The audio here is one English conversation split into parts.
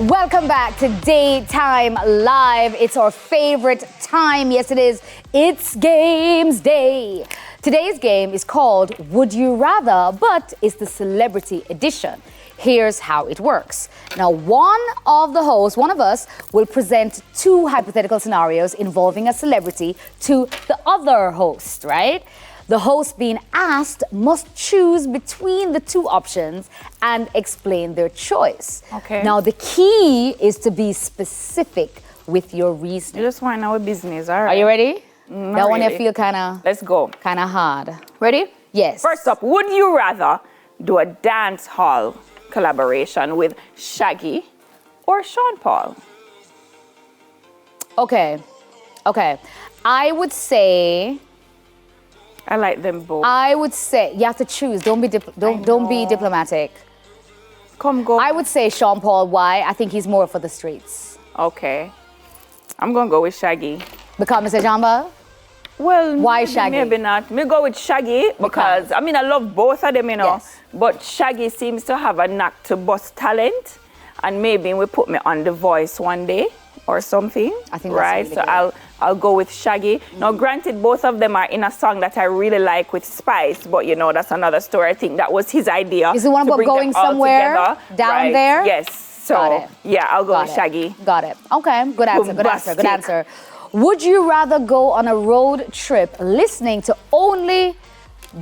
Welcome back to Daytime Live. It's our favorite time. Yes, it is. It's Games Day. Today's game is called Would You Rather, but it's the celebrity edition. Here's how it works. Now, one of us, will present two hypothetical scenarios involving a celebrity to the other host, right? The host being asked must choose between the two options and explain their choice. Okay. Now, the key is to be specific with your reasoning. You just want our business, all right? Are you ready? Not That one really. I feel kind Let's go. of hard. Ready? Yes. First up, would you rather do a dance hall collaboration with Shaggy or Sean Paul? Okay. I would say I like them both. you have to choose. Don't be diplomatic. Come go. I would say Sean Paul. Why? I think he's more for the streets. Okay. I'm gonna go with Shaggy. Because Mr. Jamba? Well, Why maybe, Shaggy? Maybe not. Me go with Shaggy because I love both of them, you know. Yes. But Shaggy seems to have a knack to bust talent, and maybe will put me on The Voice one day or something. I think that's right. really So good. I'll go with Shaggy. Now, granted, both of them are in a song that I really like with Spice, but you know that's another story. I think that was his idea. Is the one to about bring them going all somewhere together. down Right. there? Yes. So Got it. yeah, I'll go Got with it. Shaggy. Got it. Okay. Good answer. Bombastic. Good answer. Would you rather go on a road trip listening to only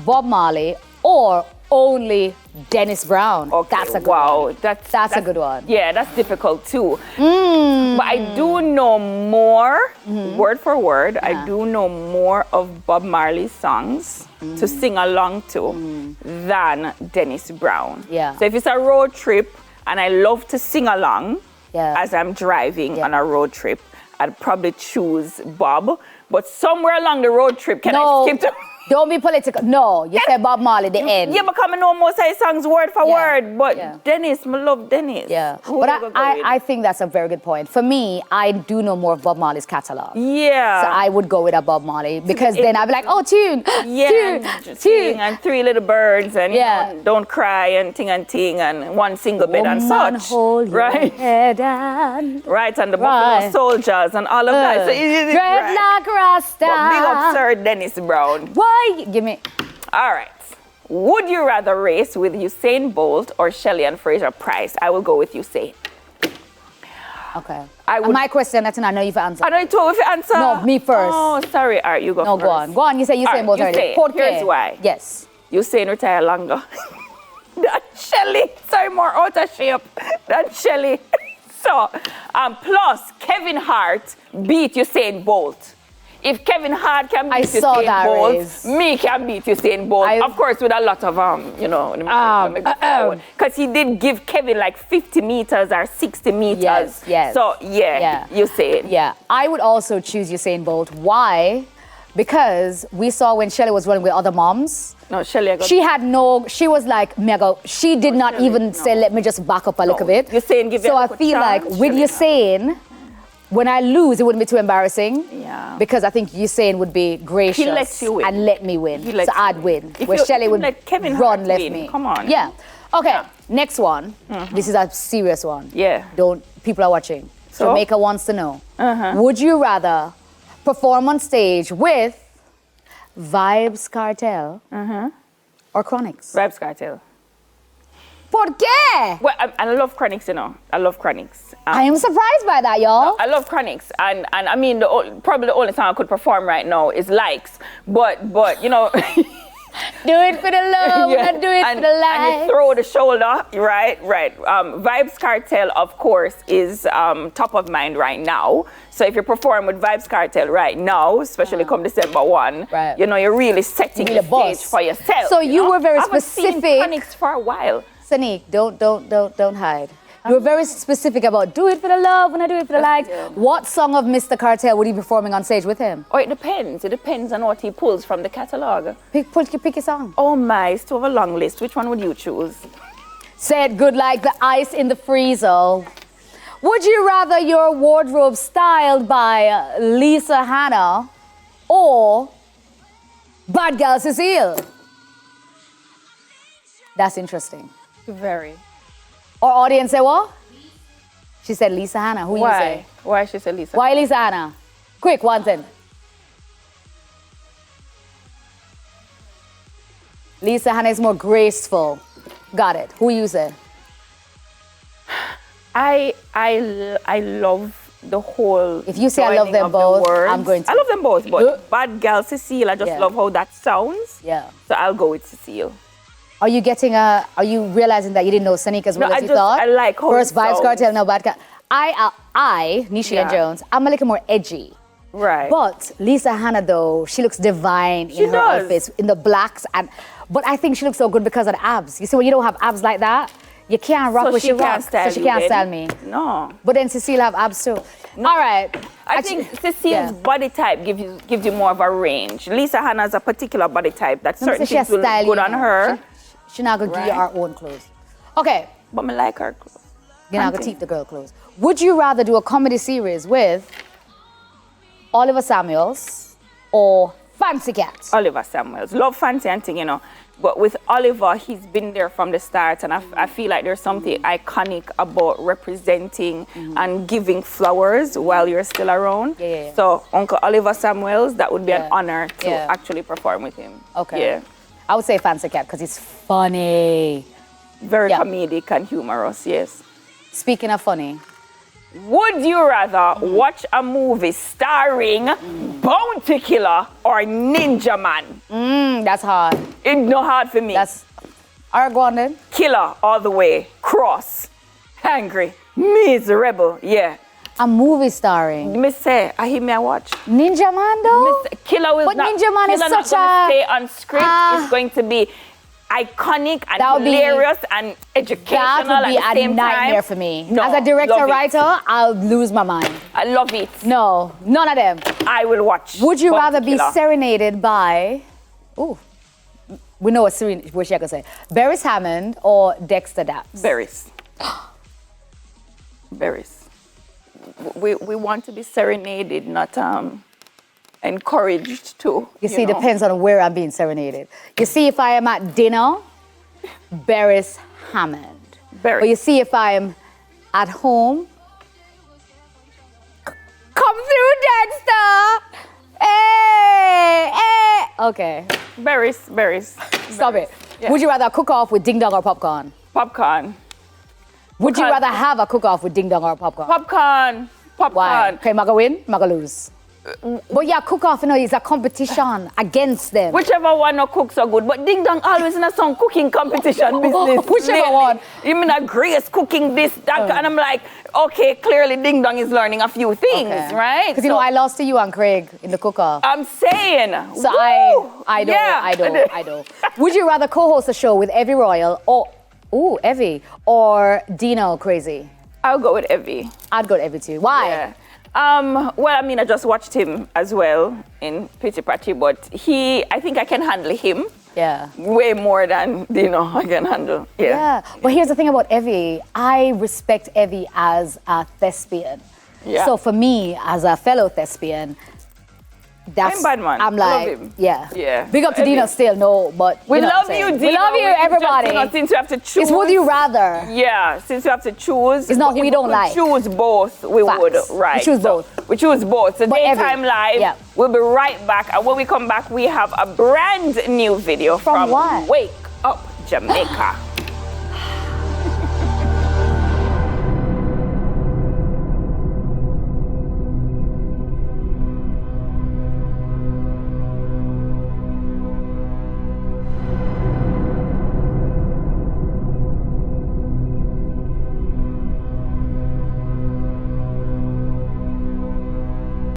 Bob Marley or only Dennis Brown? Okay, That's a good wow, one. that's a good one. Yeah, that's difficult too. But I do know more, word for word, I do know more of Bob Marley's songs to sing along to than Dennis Brown. Yeah. So if it's a road trip and I love to sing along as I'm driving on a road trip, I'd probably choose Bob. But somewhere along the road trip, can I skip to... Don't be political. No, you said Bob Marley, the end. Yeah, because I know most of his songs word for word. But Dennis, I love Dennis. Yeah. Who But you gonna go with? I think that's a very good point. For me, I do know more of Bob Marley's catalog. Yeah. So I would go with a Bob Marley because then I'd be like, oh, tune, Sing and Three Little Birds and you Yeah. know, Don't Cry and Ting and One Single Bed and Woman, such. hold Right. your head and Right, and the Right. Buffalo Soldiers and all of that. So dreadlock Rasta. But big up Sir Dennis Brown. Why? Give me. All right. Would you rather race with Usain Bolt or Shelley and Fraser Price? I will go with Usain. Okay. I would- My question, that's I know you've answered. I don't know if you answer. No, me first. Oh, sorry. All right, you go No, first. go on. Go on. You say All right, both already. Usain. Por qué? Here's why. Yes. Usain retire longer than Shelley. Sorry, more out of shape than Shelley. So, plus Kevin Hart beat Usain Bolt. If Kevin Hart can beat saw Usain that Bolt, race. me can beat Usain Bolt. Of course, with a lot of because he did give Kevin like 50 meters or 60 meters. Yes. So Usain. Yeah. I would also choose Usain Bolt. Why? Because we saw when Shelley was running with other moms. No, Shelley. She was like mega. She did not Shelley, even no. say, let me just back up a little bit. Usain give you So a I good feel like chance, with Shelley, Usain, when I lose, it wouldn't be too embarrassing. Yeah. Because I think Usain would be gracious He lets you win. and let me win. He So lets you I'd win. win. If Where you- Shelley you would let Kevin run Hart left win, me. come on. Yeah. Okay. Yeah. Next one. This is a serious one. Yeah. People are watching. So? Jamaica wants to know. Would you rather perform on stage with Vibes Cartel or Chronics? Vibes Cartel. ¿Por qué? Well, I love Chronics, you know. I love Chronics. I am surprised by that, y'all. I love Chronics, and I mean, probably the only song I could perform right now is Likes, but you know. Do it for the love, Yeah. not do it for And the you life. throw the shoulder, right. Vibes Cartel, of course, is top of mind right now. So if you perform with Vibes Cartel right now, especially come December 1, Right. you know, you're really setting Really the boss. stage for yourself. So you know? were very I haven't seen specific. Chronics for a while. Sanique, don't hide. You were very specific about do it for the love when I do it for the likes. Yeah. What song of Mr. Cartel would he be performing on stage with him? Oh, it depends. It depends on what he pulls from the catalogue. Pick a song. Oh my, it's to have a long list. Which one would you choose? Said good like the ice in the freezer. Would you rather your wardrobe styled by Lisa Hanna or Bad Gal Cecile? That's interesting. Very. Our audience say what? She said Lisa Hannah. Who you Why? say? Why she said Lisa? Why Lisa Hannah? Quick, one thing. Lisa Hannah is more graceful. Got it. Who you say? I love the whole. If you say I love joining them of the both, words. I'm going to. I love them both, but Bad Gal Cecile, I just Yeah. love how that sounds. Yeah. So I'll go with Cecile. Are you realizing that you didn't know Sonique as well No, as I you just- thought? I like how First it Vibes sounds. Cartel, no Bad Gal. Nishi and Yeah. Jones, I'm a little more edgy. Right. But Lisa Hannah, though, she looks divine She in her does. outfits, in the blacks. But I think she looks so good because of the abs. You see, when you don't have abs like that, you can't rock So what she she can't rocks. style So she you can't then? style me. No. But then Cecile have abs too. All right. I think Cecile's yeah. body type gives you more of a range. Lisa Hannah has a particular body type that certain she has things will style, look good you on know. her. She not gonna give you Right. our own clothes. Okay. But I like her clothes. You're not gonna keep the girl clothes. Would you rather do a comedy series with Oliver Samuels or Fancy Cat? Oliver Samuels. Love Fancy and thing, you know. But with Oliver, he's been there from the start, and I feel like there's something iconic about representing and giving flowers while you're still around. Yeah. So Uncle Oliver Samuels, that would be an Yeah. honor to Yeah. actually perform with him. Okay. Yeah. I would say Fancy Cat because he's funny. Very Yeah. comedic and humorous, yes. Speaking of funny, Would you rather watch a movie starring Bounty Killer or Ninja Man? that's hard. It's not hard for me. That's all right, go on then. Killer all the way. Cross. Angry. Miserable. Yeah. A movie starring Me say, I hear me I watch. Ninja Man though. Killer will But not. Ninja Man is Killer not such gonna a- stay on script. It's going to be iconic and That would be- hilarious and educational That would be at the a same nightmare time. for me. No, As a director love it. writer, I'll lose my mind. I love it. No, none of them. I will watch. Would you Bounty rather be Killer. serenaded by? Ooh, we know what she could say. Beres Hammond or Dexter Daps? Berries. Berries. We want to be serenaded, not encouraged to. You see, it know. depends on where I'm being serenaded. You see, if I am at dinner, Beres Hammond. Berries. But you see, if I'm at home, come through, Dexter. Hey, hey. Okay, Berries. stop it. Yeah. Would you rather cook off with ding dong or popcorn? Popcorn. Would you Popcorn. rather have a cook off with ding dong or popcorn? Popcorn. Why? Okay, maga win, maga lose. But yeah, cook off, it's a competition against them. Whichever one no cook so good. But Ding Dong always in a some cooking competition business. Whichever lately. one. You mean a Grace cooking this, that, and I'm like, okay, clearly Ding Dong is learning a few things, right? Because you know, I lost to you and Craig in the cook-off. I'm saying. So woo! I know, Yeah. I know. Would you rather co-host a show with Evie Royal or Evie or Dino Crazy? I'll go with Evie. I'd go to Evie too. Why? Yeah. Well, I mean, I just watched him as well in Pitty Patty, but I think I can handle him Yeah. way more than, I can handle. Yeah. But here's the thing about Evie. I respect Evie as a thespian. Yeah. So for me, as a fellow thespian, that's I'm bad man. I'm Love like, him. yeah. Yeah. Big up to Evie. Dino still, no, but We you know what I'm love you, saying. Dino. We love you, Just, everybody. since you have to choose. It's would you rather. Yeah, since you have to choose. It's not but we if don't could like. choose both, we Facts. would. We Right. choose So, both. we choose both. So But Daytime Evie, Live. yeah. We'll be right back. And when we come back, we have a brand new video From what? Wake Up Jamaica.